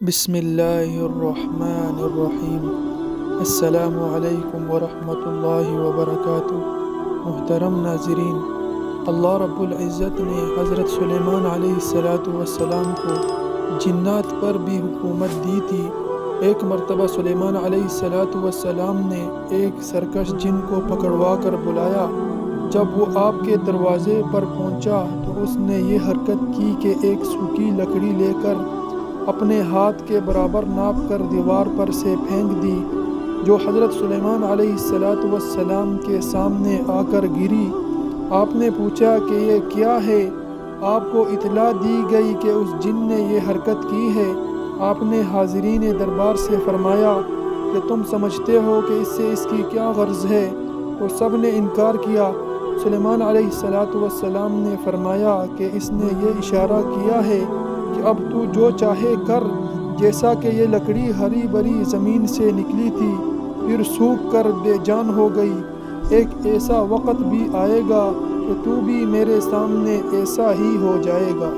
بسم اللہ الرحمن الرحیم۔ السلام علیکم ورحمۃ اللہ وبرکاتہ۔ محترم ناظرین، اللہ رب العزت نے حضرت سلیمان علیہ السلام کو جنات پر بھی حکومت دی تھی۔ ایک مرتبہ سلیمان علیہ السلام نے ایک سرکش جن کو پکڑوا کر بلایا۔ جب وہ آپ کے دروازے پر پہنچا تو اس نے یہ حرکت کی کہ ایک سوکھی لکڑی لے کر اپنے ہاتھ کے برابر ناپ کر دیوار پر سے پھینک دی، جو حضرت سلیمان علیہ السلام کے سامنے آ کر گری۔ آپ نے پوچھا کہ یہ کیا ہے؟ آپ کو اطلاع دی گئی کہ اس جن نے یہ حرکت کی ہے۔ آپ نے حاضرین دربار سے فرمایا کہ تم سمجھتے ہو کہ اس سے اس کی کیا غرض ہے؟ تو سب نے انکار کیا۔ سلیمان علیہ السلام نے فرمایا کہ اس نے یہ اشارہ کیا ہے کہ اب تو جو چاہے کر، جیسا کہ یہ لکڑی ہری بھری زمین سے نکلی تھی، پھر سوکھ کر بے جان ہو گئی۔ ایک ایسا وقت بھی آئے گا کہ تو بھی میرے سامنے ایسا ہی ہو جائے گا۔